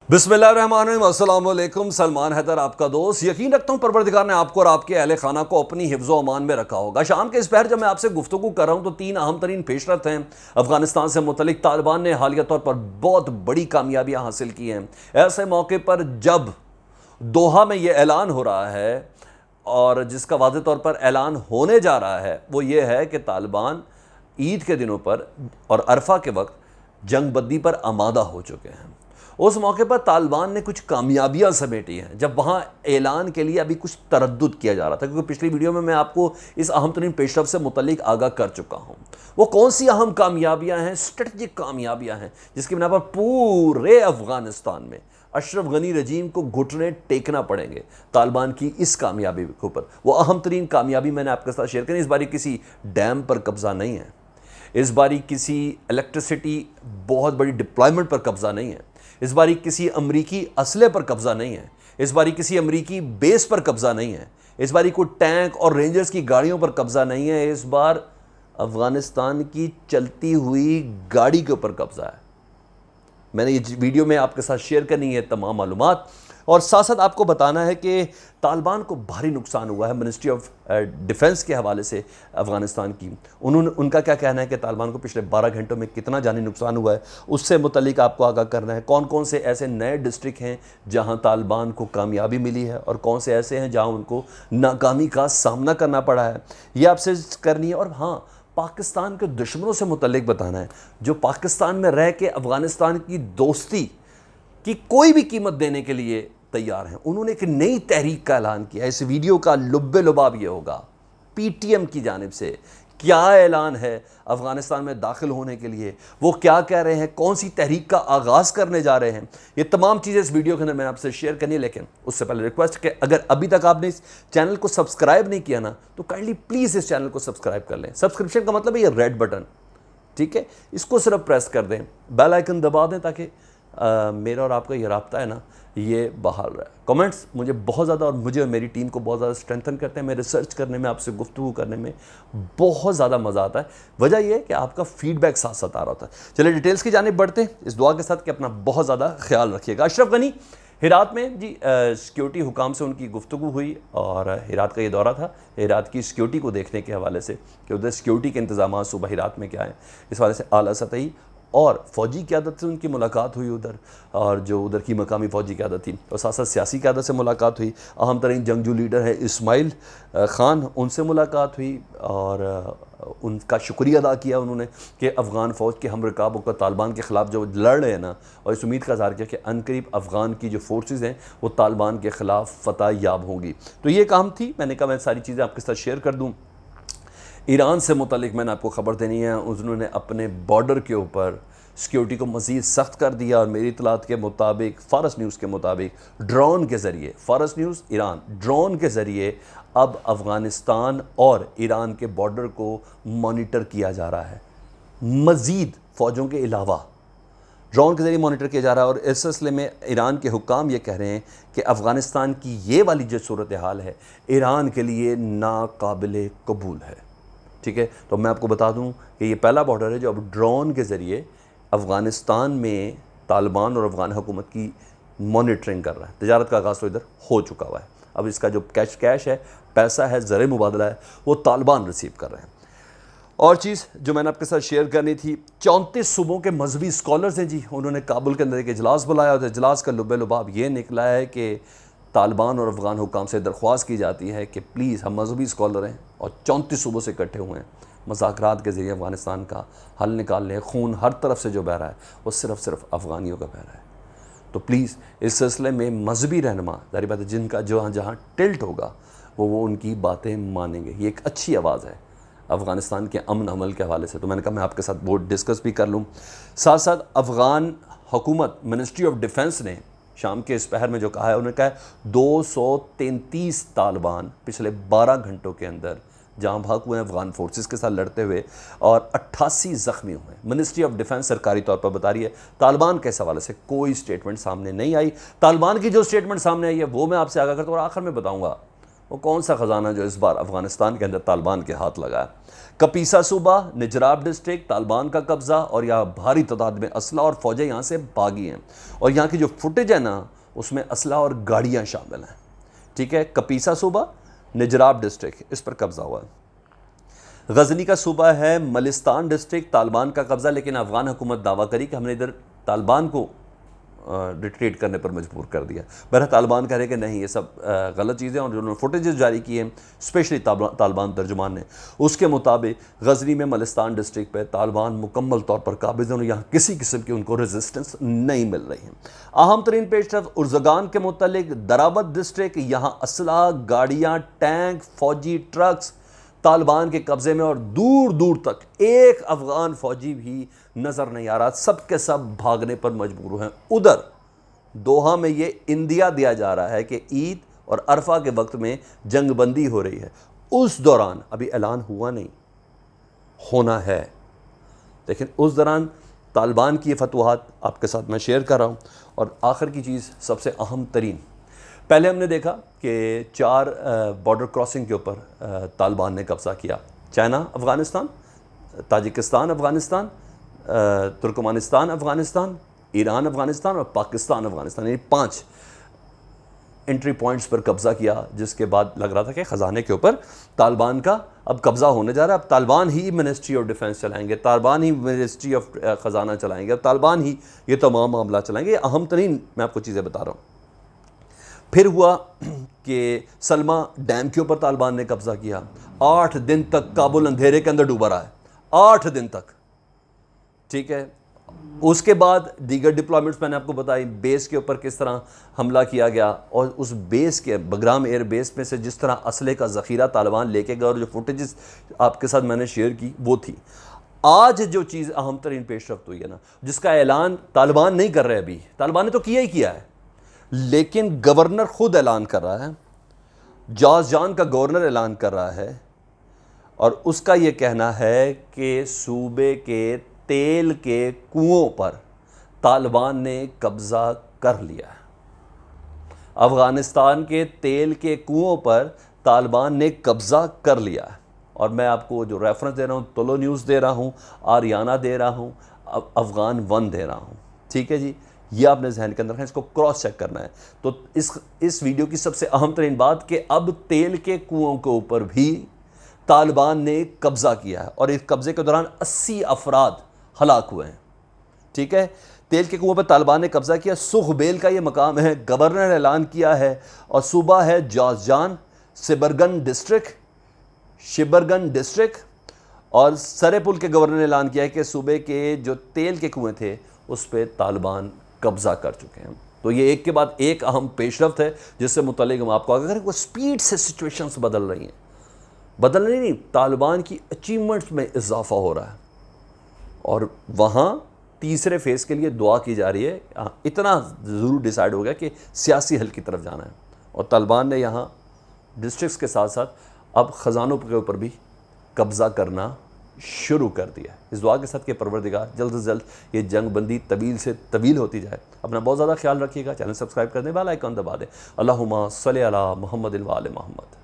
बिस्मिल्लाहिर्रहमानिर्रहीम, अस्सलाम वालेकुम। सलमान हैदर आपका दोस्त। यकीन रखता हूँ परवरदिगार ने आपको और आपके अहले खाना को अपनी हिफ्ज़ अमान में रखा होगा। शाम के इस पहर जब मैं आपसे गुफ्तगू कर रहा हूँ तो तीन अहम तरीन पेशरफ हैं अफगानिस्तान से मुतलिक। तालिबान ने हालिया तौर पर बहुत बड़ी कामयाबियाँ हासिल की हैं। ऐसे मौके पर जब दोहा में यह ऐलान हो रहा है और जिसका वाज़ेह तौर पर ऐलान होने जा रहा है वो ये है कि तालिबान ईद के दिनों पर और अरफा के वक्त जंग बद्दी पर आमादा हो चुके हैं। उस मौके पर तालिबान ने कुछ कामयाबियां समेटी हैं जब वहाँ ऐलान के लिए अभी कुछ तरद्दुद किया जा रहा था, क्योंकि पिछली वीडियो में मैं आपको इस अहम तरीन पेशरफ से मुतल्लिक आगाह कर चुका हूँ। वो कौन सी अहम कामयाबियां हैं, स्ट्रेटजिक कामयाबियां हैं जिसकी बिना पर पूरे अफगानिस्तान में अशरफ गनी रजीम को घुटने टेकना पड़ेंगे तालिबान की इस कामयाबी के ऊपर। वो अहम तरीन कामयाबी मैंने आपके साथ शेयर करी। इस बारी किसी डैम पर कब्जा नहीं है, इस बारी किसी इलेक्ट्रिसिटी बहुत बड़ी डिप्लॉयमेंट पर कब्जा नहीं है, इस बारी किसी अमरीकी असले पर कब्जा नहीं है, इस बारी किसी अमरीकी बेस पर कब्जा नहीं है, इस बारी कोई टैंक और रेंजर्स की गाड़ियों पर कब्जा नहीं है। इस बार अफगानिस्तान की चलती हुई गाड़ी के ऊपर कब्जा है। मैंने ये वीडियो में आपके साथ शेयर करनी है तमाम मालूमात, और साथ साथ आपको बताना है कि तालिबान को भारी नुकसान हुआ है मिनिस्ट्री ऑफ डिफेंस के हवाले से अफगानिस्तान की। उनका क्या कहना है कि तालिबान को पिछले 12 घंटों में कितना जानी नुकसान हुआ है, उससे मुतल्लिक आपको आगाह करना है। कौन कौन से ऐसे नए डिस्ट्रिक्ट हैं जहां तालिबान को कामयाबी मिली है और कौन से ऐसे हैं जहां उनको नाकामी का सामना करना पड़ा है, ये आपसे करनी है। और हाँ, पाकिस्तान के दुश्मनों से मुतल्लिक बताना है जो पाकिस्तान में रह के अफगानिस्तान की दोस्ती की कोई भी कीमत देने के लिए तैयार हैं। उन्होंने एक नई तहरीक का ऐलान किया। इस वीडियो का लुब्बे लुबाब ये होगा पीटीएम की जानिब से क्या ऐलान है अफगानिस्तान में दाखिल होने के लिए, वो क्या कह रहे हैं, कौन सी तहरीक का आगाज़ करने जा रहे हैं, ये तमाम चीज़ें इस वीडियो के अंदर मैंने आपसे शेयर करनी है। लेकिन उससे पहले रिक्वेस्ट कि अगर अभी तक आपने इस चैनल को सब्सक्राइब नहीं किया ना तो काइंडली प्लीज़ इस चैनल को सब्सक्राइब कर लें। सब्सक्रिप्शन का मतलब है ये रेड बटन, ठीक है, इसको सिर्फ प्रेस कर दें, बेल आइकन दबा दें ताकि मेरा और आपका ये राब्ता है ना ये बहाल रहा है। कमेंट्स मुझे बहुत ज़्यादा और मुझे और मेरी टीम को बहुत ज़्यादा स्ट्रेंथन करते हैं। मैं रिसर्च करने में, आपसे गुफ्तगू करने में बहुत ज़्यादा मज़ा आता है। वजह यह है कि आपका फीडबैक साथ साथ आ रहा होता है। चलिए डिटेल्स की जानिब बढ़ते हैं इस दुआ के साथ कि अपना बहुत ज़्यादा ख्याल रखिएगा। अशरफ गनी हेरात में जी सिक्योरिटी हुकाम से उनकी गुफ्तगू हुई और हेरात का ये दौरा था हेरात की सिक्योरिटी को देखने के हवाले से कि उधर सिक्योरिटी के इंतजाम सुबह हेरात में क्या है, इस हवाले से आला सतही और फ़ौजी क़यादत से उनकी मुलाकात हुई उधर, और जो उधर की मकामी फ़ौजी क़यादत थी, और साथ साथ सियासी क़यादत से मुलाकात हुई। अहम तरीन जंगजू लीडर है इस्माइल ख़ान, उनसे मुलाकात हुई और उनका शुक्रिया अदा किया उन्होंने कि अफ़गान फ़ौज के हम रकाब होकर तालिबान के ख़िलाफ़ जो लड़ रहे हैं ना, और इस उम्मीद का इज़हार किया कि अनकरीब अफ़गान की जो फोर्सेस हैं वो तालिबान के ख़िलाफ़ फ़तह याब होंगी। तो ये काम थी। मैंने कहा मैं सारी चीज़ें आपके साथ शेयर कर दूँ। ईरान से मुतल्लिक मैंने आपको ख़बर देनी है। उन्होंने अपने बॉर्डर के ऊपर सिक्योरिटी को मज़ीद सख्त कर दिया और मेरी इतलात के मुताबिक, फ़ारस न्यूज़ के मुताबिक, ड्रोन के ज़रिए, फ़ारस न्यूज़ ईरान, ड्रोन के ज़रिए अब अफ़गानिस्तान और ईरान के बॉर्डर को मॉनिटर किया जा रहा है। मज़ीद फ़ौजों के अलावा ड्रोन के ज़रिए मॉनिटर किया जा रहा है। और इस सिलसिले में ईरान के हुक्काम ये कह रहे हैं कि अफ़गानिस्तान की ये वाली जो सूरत हाल है ईरान के लिए नाकाबिल कबूल है, ठीक है। तो मैं आपको बता दूं कि ये पहला बॉर्डर है जो अब ड्रोन के ज़रिए अफ़गानिस्तान में तालिबान और अफ़गान हुकूमत की मॉनिटरिंग कर रहा है। तिजारत का आगाज़ तो इधर हो चुका हुआ है। अब इसका जो कैश है, पैसा है, ज़र मुबादला है, वो तालिबान रिसीव कर रहे हैं। और चीज़ जो मैंने आपके साथ शेयर करनी थी, 34 सूबों के मजहबी स्कॉलर्स हैं जी, उन्होंने काबुल के अंदर एक इजलास बुलाया और इजलास का लुब्बे लुबाब ये निकला है कि तालिबान और अफ़गान हुकाम से दरख्वास्त की जाती है कि प्लीज़ हम मजहबी स्कॉलर हैं और 34 सूबों से इकट्ठे हुए हैं, मुज़ाकरात के ज़रिए अफ़गानिस्तान का हल निकाल लें। खून हर तरफ से जो बह रहा है वो सिर्फ अफ़गानियों का बह रहा है। तो प्लीज़ इस सिलसिले में मजहबी रहनुमा, जारी बात है, जिनका जो जहाँ टिल्ट होगा वो उनकी बातें मानेंगे। ये एक अच्छी आवाज़ है अफ़गानिस्तान के अमन अमल के हवाले से। तो मैंने कहा मैं आपके साथ वो डिस्कस भी कर लूँ। साथ साथ अफ़गान हुकूमत, मिनिस्ट्री ऑफ डिफेंस ने शाम के इस पहर में जो कहा है, उन्होंने कहा है 233 तालिबान पिछले 12 घंटों के अंदर जहाँ भाग हुए हैं अफगान फोर्सेस के साथ लड़ते हुए, और 88 ज़ख्मी हुए। मिनिस्ट्री ऑफ डिफेंस सरकारी तौर पर बता रही है। तालिबान के इस हवाले से कोई स्टेटमेंट सामने नहीं आई। तालिबान की जो स्टेटमेंट सामने आई है वो मैं आपसे आगाह करता हूँ और आखिर में बताऊँगा वो कौन सा ख़जाना जो इस बार अफ़गानिस्तान के अंदर तालिबान के हाथ लगा है। कपीसा सूबा, निजराब डिस्ट्रिक्ट, तालिबान का कब्ज़ा और यहाँ भारी तादाद में असला और फ़ौजें यहाँ से भागी हैं और यहाँ की जो फुटेज है ना उसमें असला और गाड़ियाँ शामिल हैं। ठीक है, कपीसा सूबा, निजराब डिस्ट्रिक्ट, इस पर कब्ज़ा हुआ है। गजनी का सूबा है मलिस्तान डिस्ट्रिक्ट, तालिबान का कब्ज़ा, लेकिन अफ़गान हुकूमत दावा करी कि हमने इधर तालिबान को रिट्रीट करने पर मजबूर कर दिया। बहरहाल तालिबान कह रहे कि नहीं, ये सब गलत चीज़ें, और जो उन्होंने फुटेजेस जारी किए हैं स्पेशली तालिबान तर्जुमान ने, उसके मुताबिक गजनी में मलिस्तान डिस्ट्रिक्ट पे तालिबान मुकम्मल तौर पर काबिज़ हैं और यहाँ किसी किस्म की उनको रेजिस्टेंस नहीं मिल रही है। अहम तरीन पेशरफ उर्ज़गान के मुतल्लिक दराबत डिस्ट्रिक्ट, यहाँ असला, गाड़ियाँ, टैंक, फ़ौजी ट्रक्स तालिबान के कब्ज़े में और दूर दूर तक एक अफ़गान फ़ौजी भी नज़र नहीं आ रहा, सब के सब भागने पर मजबूर हैं। उधर दोहा में ये इंदिया दिया जा रहा है कि ईद और अरफा के वक्त में जंगबंदी हो रही है, उस दौरान अभी ऐलान हुआ नहीं, होना है, लेकिन उस दौरान तालिबान की ये फतवाहत आपके साथ मैं शेयर कर रहा हूँ। और आखिर की चीज़ सबसे अहम तरीन, पहले हमने देखा कि 4 बॉर्डर क्रॉसिंग के ऊपर तालिबान ने कब्ज़ा किया, China Afghanistan, Tajikistan Afghanistan, Turkmenistan Afghanistan, Iran Afghanistan और पाकिस्तान अफ़गानिस्तान, यानी 5 एंट्री पॉइंट्स पर कब्ज़ा किया, जिसके बाद लग रहा था कि ख़जाने के ऊपर तालिबान का अब कब्ज़ा होने जा रहा है। अब तालिबान ही मिनिस्ट्री ऑफ डिफेंस चलाएंगे, तालिबान ही मिनिस्ट्री ऑफ ख़जाना चलाएंगे, अब तालिबान ही ये तमाम मामला चलाएंगे। ये अहम तरीन मैं आपको चीज़ें बता रहा हूँ। फिर हुआ कि सलमा डैम के ऊपर तालिबान ने कब्ज़ा किया, 8 दिन तक काबुल अंधेरे के अंदर डूबा रहा है, 8 दिन तक। ठीक है, उसके बाद दीगर डिप्लॉयमेंट्स मैंने आपको बताई, बेस के ऊपर किस तरह हमला किया गया और उस बेस के बगराम एयर बेस में से जिस तरह असले का ज़ख़ीरा तालिबान लेके गया और जो फुटेजेस आपके साथ मैंने शेयर की वो थी। आज जो चीज़ अहम तरीन पेशरफ्त हुई है ना, जिसका ऐलान तालिबान नहीं कर रहे, अभी तालिबान ने तो किया ही किया है, लेकिन गवर्नर खुद ऐलान कर रहा है, जाज़जान का गवर्नर ऐलान कर रहा है और उसका ये कहना है कि सूबे के तेल के कुओं पर तालिबान ने कब्ज़ा कर लिया है। अफ़गानिस्तान के तेल के कुओं पर तालिबान ने कब्ज़ा कर लिया है। और मैं आपको जो रेफरेंस दे रहा हूँ, तुलो न्यूज़ दे रहा हूँ, आरियाना दे रहा हूँ, अफ़गान वन दे रहा हूँ। ठीक है जी, ये आपने जहन के अंदर रखना, इसको क्रॉस चेक करना है। तो इस वीडियो की सबसे अहम तरीन बात कि अब तेल के कुओं के ऊपर भी तालिबान ने कब्ज़ा किया है और इस कब्ज़े के दौरान 80 अफराद हलाक हुए हैं। ठीक है, तेल के कुओं पर तालिबान ने कब्ज़ा किया। सुखबेल का ये मकाम है, गवर्नर ने ऐलान किया है, और सूबा है जाज़जान, शिबरगन डिस्ट्रिक्ट और सरेपुल के गवर्नर ने ऐलान किया है कि सूबे के जो तेल के कुएँ थे उस पर तालिबान कब्ज़ा कर चुके हैं। तो ये एक के बाद एक अहम पेशरफ्त है जिससे मुतल्लिक़ हम आपको अगर वो स्पीड से सिचुएशंस बदल रही हैं, बदल रही नहीं, तालिबान की अचीवमेंट्स में इजाफा हो रहा है और वहाँ तीसरे फेज़ के लिए दुआ की जा रही है। इतना ज़रूर डिसाइड हो गया कि सियासी हल की तरफ जाना है और तालिबान ने यहाँ डिस्ट्रिक्ट्स के साथ साथ अब ख़जानों के ऊपर भी कब्ज़ा करना शुरू कर दिया है। इस दुआ के साथ कि परवरदिगार जल्द से जल्द ये जंग बंदी तवील से तवील होती जाए। अपना बहुत ज़्यादा ख्याल रखिएगा, चैनल सब्सक्राइब कर दें, बेल आइकन दबा दें। अल्लाहुम्मा सल्ली अला मुहम्मद व आले मुहम्मद।